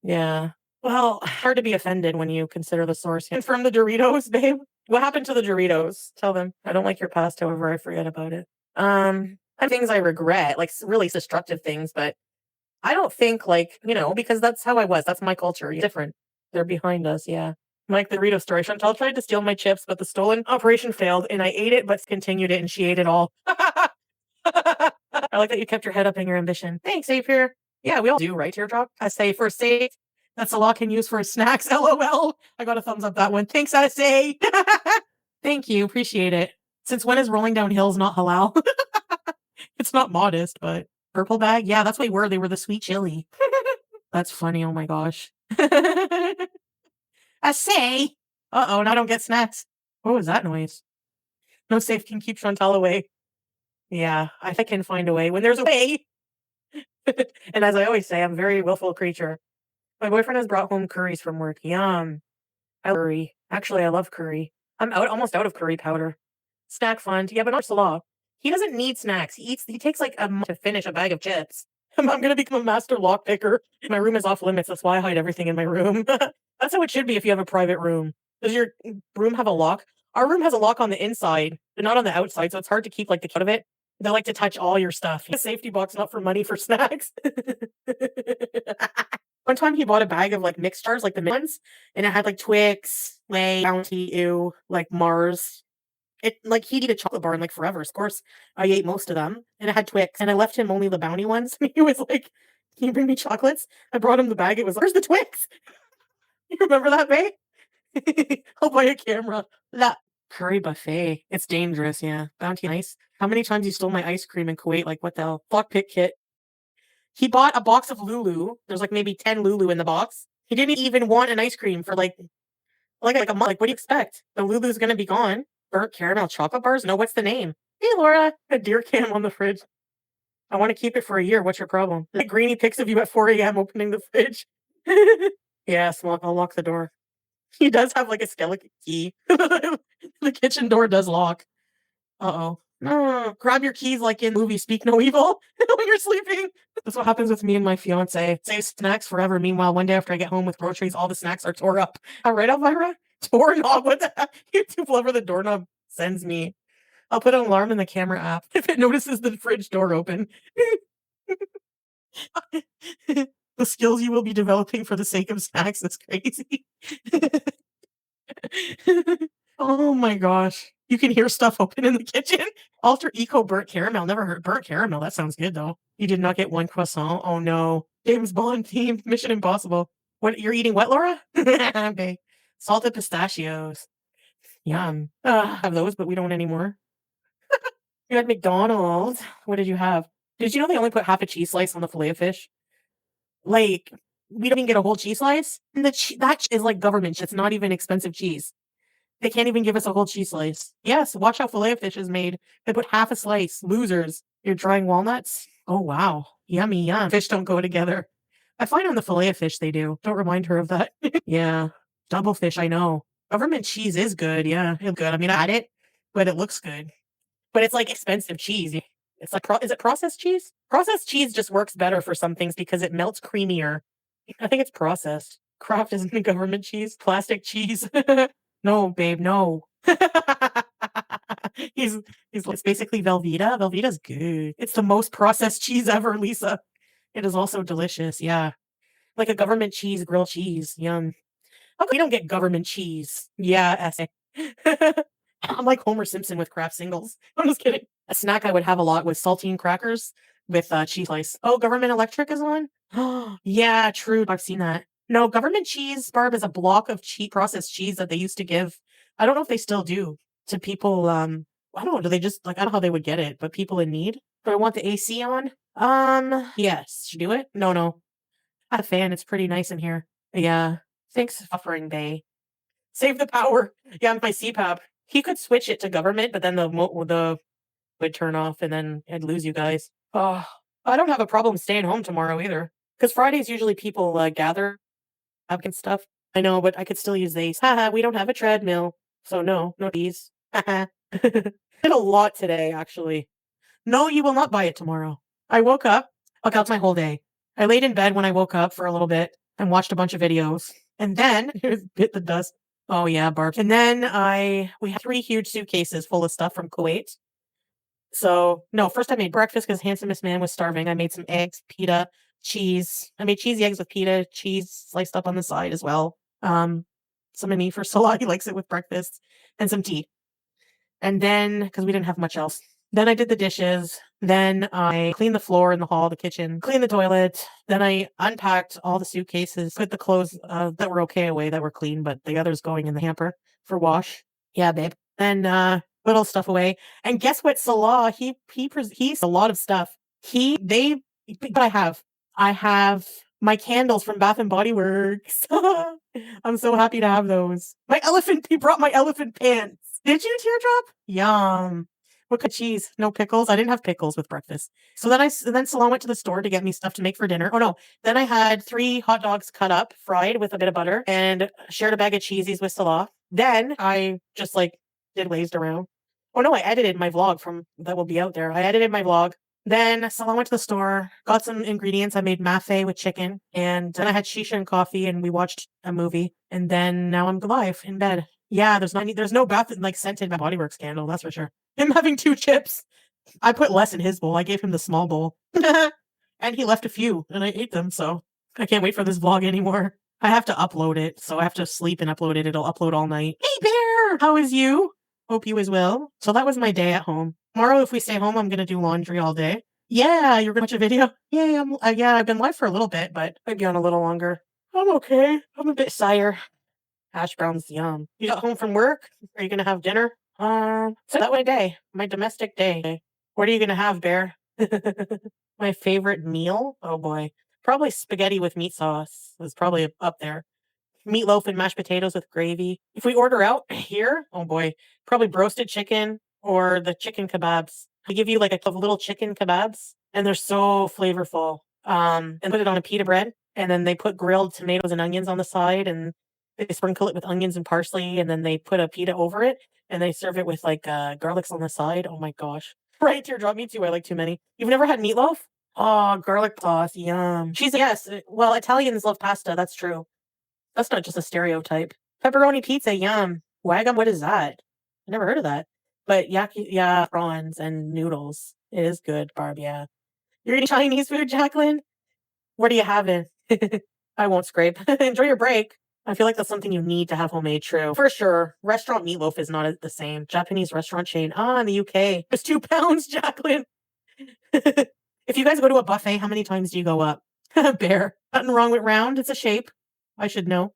A: Yeah. Well, hard to be offended when you consider the source. And from the Doritos, babe. What happened to the Doritos? Tell them. I don't like your past, however, I forget about it. Things I regret, like really destructive things, but I don't think like, because that's how I was. That's my culture. Different. They're behind us, yeah. Like the Dorito story. Chantal tried to steal my chips, but the stolen operation failed, and I ate it, but continued it, and she ate it all. I like that you kept your head up in your ambition. Thanks, Apier. Yeah, we all do, right, Teardrop? I say for safe. That's a lot can use for snacks. LOL. I got a thumbs up that one. Thanks, I say. Thank you. Appreciate it. Since when is rolling down hills not halal? It's not modest, but purple bag? Yeah, that's what they were. They were the sweet chili. That's funny. Oh my gosh. I say. Uh-oh, now I don't get snacks. What was that noise? No safe can keep Chantal away. Yeah, I can find a way when there's a way. And as I always say, I'm a very willful creature. My boyfriend has brought home curries from work. Yum. I love curry. Actually, I love curry. I'm almost out of curry powder. Snack fund. Yeah, but not Salah. He doesn't need snacks. He takes like a month to finish a bag of chips. I'm gonna become a master lockpicker. My room is off limits. That's why I hide everything in my room. That's how it should be if you have a private room. Does your room have a lock? Our room has a lock on the inside, but not on the outside, so it's hard to keep like the key out of it. They like to touch all your stuff. A safety box, not for money, for snacks. One time he bought a bag of like mixed jars, like the mixed ones, and it had like Twix, Lay, Bounty, Ew, like Mars. It like he'd eat a chocolate bar in like forever. Of course, I ate most of them, and it had Twix, and I left him only the Bounty ones. And he was like, "Can you bring me chocolates?" I brought him the bag. It was like, "Where's the Twix?" You remember that, Bay? I'll buy a camera. That curry buffet. It's dangerous, yeah. Bounty nice. How many times you stole my ice cream in Kuwait? Like what the hell? Fuck Pit Kit. He bought a box of Lulu. There's like maybe 10 Lulu in the box. He didn't even want an ice cream for like a month. Like, what do you expect? The Lulu's gonna be gone. Burnt caramel chocolate bars? No, what's the name? Hey, Laura. A deer cam on the fridge. I want to keep it for a year. What's your problem? The greeny pics of you at 4 a.m. opening the fridge. Yeah, I'll lock the door. He does have like a skeleton key. The kitchen door does lock. Uh-oh. No, grab your keys like in the movie Speak No Evil when you're sleeping. That's what happens with me and my fiance. Save snacks forever. Meanwhile, one day after I get home with groceries, all the snacks are tore up. All right, Elvira? Doorknob, what the heck? YouTube lover the doorknob sends me. I'll put an alarm in the camera app if it notices the fridge door open. The skills you will be developing for the sake of snacks is crazy. Oh my gosh. You can hear stuff open in the kitchen. Alter Eco burnt caramel. Never heard burnt caramel. That sounds good though. You did not get one croissant. Oh no. James Bond theme. Mission Impossible. What you're eating what, Laura? Okay. Salted pistachios. Yum. Have those, but we don't anymore. You had McDonald's. What did you have? Did you know they only put half a cheese slice on the fillet of fish? Like, we don't even get a whole cheese slice. And that is like government. It's not even expensive cheese. They can't even give us a whole cheese slice. Yes, watch how filet of fish is made. They put half a slice. Losers. You're drying walnuts? Oh, wow. Yummy, yum. Fish don't go together. I find on the filet of fish they do. Don't remind her of that. Yeah. Double fish, I know. Government cheese is good. Yeah, it's good. I mean, I had it, but it looks good. But it's like expensive cheese. It's like, is it processed cheese? Processed cheese just works better for some things because it melts creamier. I think it's processed. Kraft isn't a government cheese. Plastic cheese. No, babe, no. It's basically Velveeta. Velveeta's good. It's the most processed cheese ever, Lisa. It is also delicious. Yeah. Like a government cheese, grilled cheese. Yum. How come we don't get government cheese? Yeah, essay. I'm like Homer Simpson with Kraft singles. I'm just kidding. A snack I would have a lot was saltine crackers with cheese slice. Oh, Government Electric is on? Yeah, true. I've seen that. No, government cheese, Barb, is a block of processed cheese that they used to give. I don't know if they still do to people. I don't know. Do they just like, I don't know how they would get it, but people in need. Do I want the AC on? Yes. Should do it? No, no. I have a fan. It's pretty nice in here. Yeah. Thanks, offering Bay. Save the power. Yeah, my CPAP. He could switch it to government, but then the would turn off, and then I'd lose you guys. Oh, I don't have a problem staying home tomorrow either, because Fridays usually people gather up and stuff. I know, but I could still use these. Haha, we don't have a treadmill, so no these. Haha. Did a lot today, actually. No, you will not buy it tomorrow. I woke up. Okay, that's my whole day. I laid in bed when I woke up for a little bit and watched a bunch of videos, and then bit the dust. Oh yeah, Barb. And then we had 3 huge suitcases full of stuff from Kuwait. So no, first I made breakfast because handsomest man was starving. I made some eggs, pita, cheese. I made cheesy eggs with pita, cheese sliced up on the side as well. some of me for Salah. He likes it with breakfast and some tea. And then, because we didn't have much else, then I did the dishes. Then I cleaned the floor in the hall, the kitchen, cleaned the toilet. Then I unpacked all the suitcases, put the clothes that were okay away, that were clean, but the others going in the hamper for wash. Yeah, babe. Then put all stuff away. And guess what? Salah, he's a lot of stuff. But I have my candles from Bath and Body Works. I'm so happy to have those. He brought my elephant pants. Did you, Teardrop? Yum. What kind of cheese? No pickles? I didn't have pickles with breakfast. So then Salon went to the store to get me stuff to make for dinner. Oh no. Then I had 3 hot dogs cut up, fried with a bit of butter, and shared a bag of cheesies with Salah. Then I just did lazed around. Oh no, I edited my vlog that will be out there. I edited my vlog. Then Salah went to the store, got some ingredients. I made mafe with chicken, and then I had shisha and coffee, and we watched a movie. And then now I'm live in bed. Yeah, there's no bath scented Body Works candle, that's for sure. Him having 2 chips. I put less in his bowl. I gave him the small bowl. And he left a few, and I ate them, so I can't wait for this vlog anymore. I have to upload it, so I have to sleep and upload it. It'll upload all night. Hey, Bear! How is you? Hope you as well. So that was my day at home. Tomorrow, if we stay home, I'm gonna do laundry all day. Yeah, you're gonna watch a video? Yeah, I've been live for a little bit, but maybe on a little longer. I'm okay. I'm a bit sire. Hash browns, yum. You got home from work? Are you gonna have dinner? So that my day, my domestic day. What are you gonna have, Bear? My favorite meal? Oh boy, probably spaghetti with meat sauce is probably up there. Meatloaf and mashed potatoes with gravy. If we order out here, oh boy, probably roasted chicken or the chicken kebabs. They give you like a little chicken kebabs, and they're so flavorful. And put it on a pita bread, and then they put grilled tomatoes and onions on the side, and they sprinkle it with onions and parsley, and then they put a pita over it, and they serve it with garlics on the side. Oh my gosh. Right, Teardrop, me too. I like too many. You've never had meatloaf? Oh, garlic sauce, yum. Yes. Well, Italians love pasta. That's true. That's not just a stereotype. Pepperoni pizza, yum. Wagam, what is that? I never heard of that. But yeah, prawns and noodles. It is good, Barb, yeah. You're eating Chinese food, Jacqueline? What are you having? I won't scrape. Enjoy your break. I feel like that's something you need to have homemade, true. For sure. Restaurant meatloaf is not the same. Japanese restaurant chain. In the UK. It's 2 pounds, Jacqueline. If you guys go to a buffet, how many times do you go up? Bear. Nothing wrong with round. It's a shape. I should know.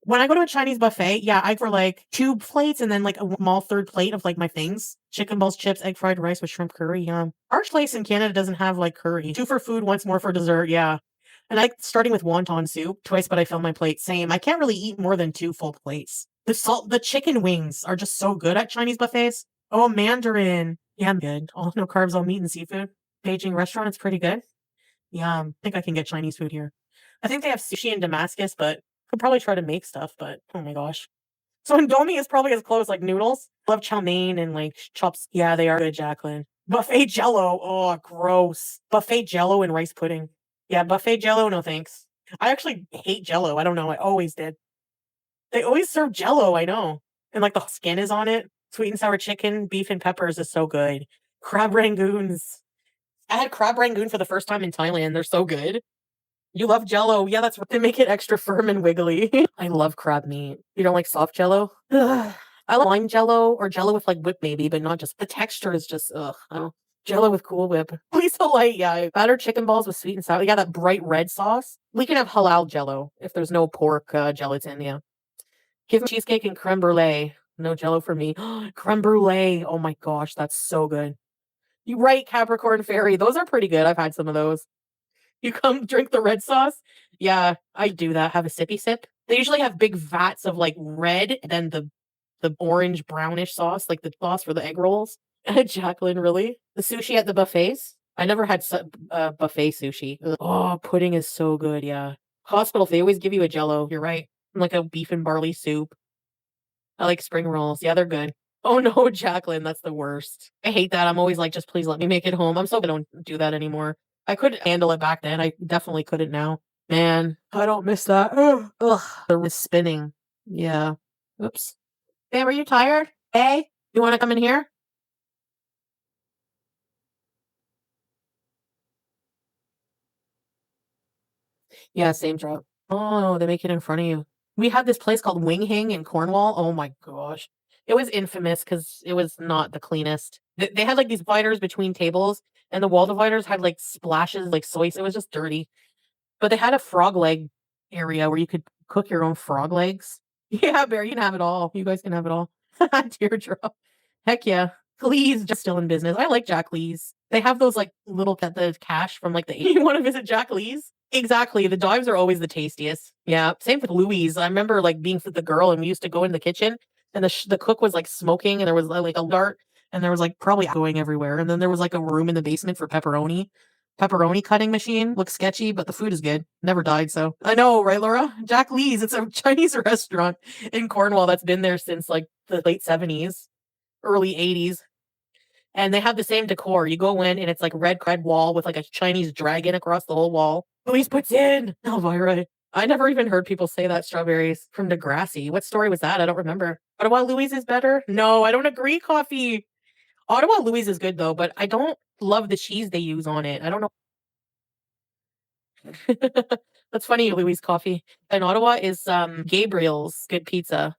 A: When I go to a Chinese buffet, yeah, I for 2 plates and then a small third plate of my things. Chicken balls, chips, egg fried rice with shrimp curry, yum. Arch Place in Canada doesn't have curry. 2 for food, once more for dessert, yeah. And starting with wonton soup, twice but I fill my plate, same. I can't really eat more than 2 full plates. The chicken wings are just so good at Chinese buffets. Oh, Mandarin. Yeah, I'm good. All no carbs, all meat and seafood. Beijing restaurant, it's pretty good. Yum. I think I can get Chinese food here. I think they have sushi in Damascus, but could probably try to make stuff, but oh my gosh. So Indomie is probably as close, noodles. Love chow mein and chops. Yeah, they are good, Jacqueline. Buffet Jello. Oh, gross. Buffet Jello and rice pudding. Yeah, buffet Jello, no thanks. I actually hate Jello. I don't know. I always did. They always serve Jello, I know. And the skin is on it. Sweet and sour chicken, beef and peppers is so good. Crab rangoons. I had crab rangoon for the first time in Thailand. They're so good. You love Jello. Yeah, that's what they make it extra firm and wiggly. I love crab meat. You don't like soft Jello? Ugh. I like lime Jello or Jello with whip maybe, but not just the texture is just ugh. I don't. Jello with Cool Whip. Lisa Light, yeah. Battered chicken balls with sweet and sour. Yeah, that bright red sauce. We can have halal Jello if there's no pork gelatin. Yeah. Give me cheesecake and creme brulee. No Jello for me. Creme brulee. Oh my gosh, that's so good. You right, Capricorn Fairy. Those are pretty good. I've had some of those. You come drink the red sauce? Yeah, I do that. Have a sippy sip. They usually have big vats of red and then the orange brownish sauce, the sauce for the egg rolls. Jacqueline, really? The sushi at the buffets? I never had buffet sushi. Ugh. Oh, pudding is so good, yeah. Hospitals, they always give you a Jello. You're right. And a beef and barley soup. I like spring rolls. Yeah, they're good. Oh no, Jacqueline, that's the worst. I hate that. I'm always just please let me make it home. I'm so glad I don't do that anymore. I could handle it back then. I definitely couldn't now. Man, I don't miss that. Ugh. Ugh. The wrist spinning. Yeah. Oops. Babe, are you tired? Hey, you want to come in here? Yeah, same drop. Oh, they make it in front of you. We had this place called Wing Hing in Cornwall. Oh my gosh. It was infamous because it was not the cleanest. They had like these dividers between tables, and the wall dividers had like splashes, like soy. It was just dirty. But they had a frog leg area where you could cook your own frog legs. Yeah, Bear, you can have it all. You guys can have it all. Teardrop. Heck yeah. Lee's just still in business. I like Jack Lee's. They have those like little the cash from like the you want to visit Jack Lee's? Exactly. The dives are always the tastiest. Yeah. Same with Louis. I remember like being with the girl and we used to go in the kitchen and the cook was like smoking and there was like a dart and there was like probably going everywhere. And then there was like a room in the basement for pepperoni cutting machine. Looks sketchy, but the food is good. Never died, so I know, right, Laura? Jack Lee's. It's a Chinese restaurant in Cornwall that's been there since like the late 70s, early 80s. And they have the same decor. You go in and it's like red wall with like a Chinese dragon across the whole wall. Louise puts in Elvira. I never even heard people say that strawberries from Degrassi. What story was that? I don't remember. Ottawa Louise is better? No, I don't agree, coffee. Ottawa Louise is good though, but I don't love the cheese they use on it. I don't know. That's funny, Louise Coffee. In Ottawa is Gabriel's Good Pizza.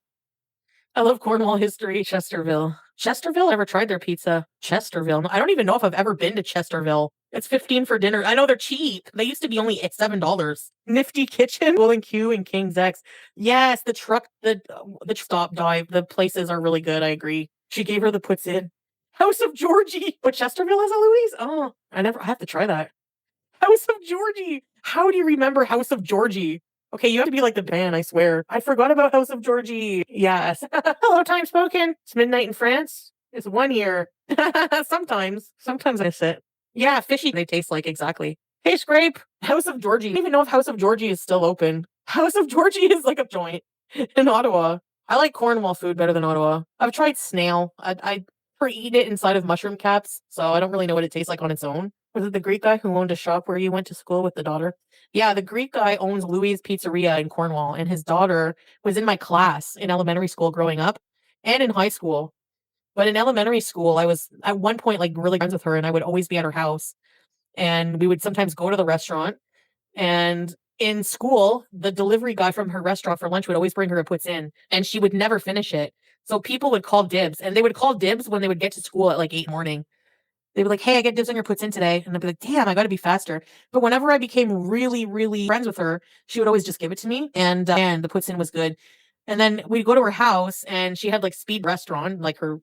A: I love Cornwall history. Chesterville. Chesterville? I never tried their pizza. Chesterville. No, I don't even know if I've ever been to Chesterville. It's 15 for dinner. I know they're cheap. They used to be only at $7. Nifty Kitchen, Will and Q, and King's X. Yes, the stop dive. The places are really good. I agree. She gave her the puts in. House of Georgie. But Chesterville has a Louise? Oh, I have to try that. House of Georgie. How do you remember House of Georgie? Okay, you have to be like the band, I swear. I forgot about House of Georgie. Yes. Hello, time spoken. It's midnight in France. It's 1 year. Sometimes. Sometimes I sit. Yeah, fishy they taste like exactly. Hey, Scrape. House of Georgie. I don't even know if House of Georgie is still open. House of Georgie is like a joint in Ottawa. I like Cornwall food better than Ottawa. I've tried snail. I eat it inside of mushroom caps, so I don't really know what it tastes like on its own. Was it the Greek guy who owned a shop where you went to school with the daughter? Yeah, the Greek guy owns Louis Pizzeria in Cornwall, and his daughter was in my class in elementary school growing up and in high school. But in elementary school, I was at one point like really friends with her, and I would always be at her house. And we would sometimes go to the restaurant. And in school, the delivery guy from her restaurant for lunch would always bring her a puts in, and she would never finish it. So people would call dibs, and they would call dibs when they would get to school at like 8 in the morning. They'd be like, "Hey, I get dibs on your puts in today." And I'd be like, "Damn, I gotta be faster." But whenever I became really, really friends with her, she would always just give it to me. And the puts in was good. And then we'd go to her house and she had like speed restaurant, like her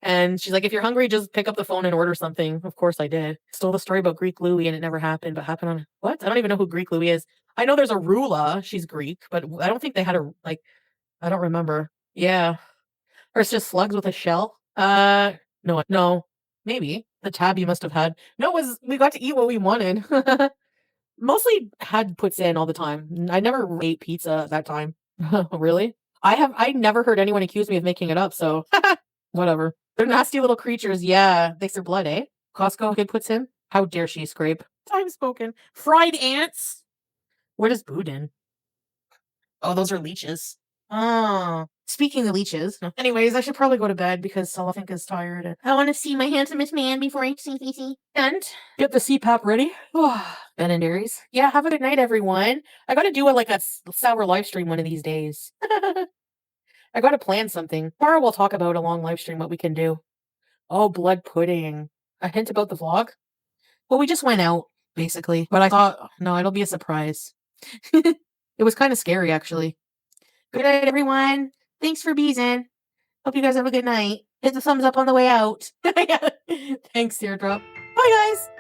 A: and she's like, "If you're hungry, just pick up the phone and order something." Of course I did. Stole the story about Greek Louie and it never happened, but happened on what? I don't even know who Greek Louie is. I know there's a Rula, she's Greek, but I don't think they had a like I don't remember. Yeah. Or it's just slugs with a shell? No. Maybe. The tab you must have had. No, it was we got to eat what we wanted. Mostly had puts in all the time. I never ate pizza at that time. Really? I never heard anyone accuse me of making it up, so whatever. They're nasty little creatures. Yeah. They serve blood, eh? Costco kid puts in? How dare she scrape? Time spoken. Fried ants? Where does Boudin? Oh, those are leeches. Oh, speaking of leeches. No. Anyways, I should probably go to bed because Stella think is tired. And I want to see my handsomest man before I see. And get the CPAP ready. Ben and Aries. Yeah, have a good night, everyone. I got to do a sour live stream one of these days. I got to plan something. Tomorrow we'll talk about a long live stream, what we can do. Oh, blood pudding. A hint about the vlog? Well, we just went out, basically. But I thought, no, it'll be a surprise. It was kind of scary, actually. Good night, everyone. Thanks for beezing. Hope you guys have a good night. Hit the thumbs up on the way out. Thanks, Teardrop. Bye, guys.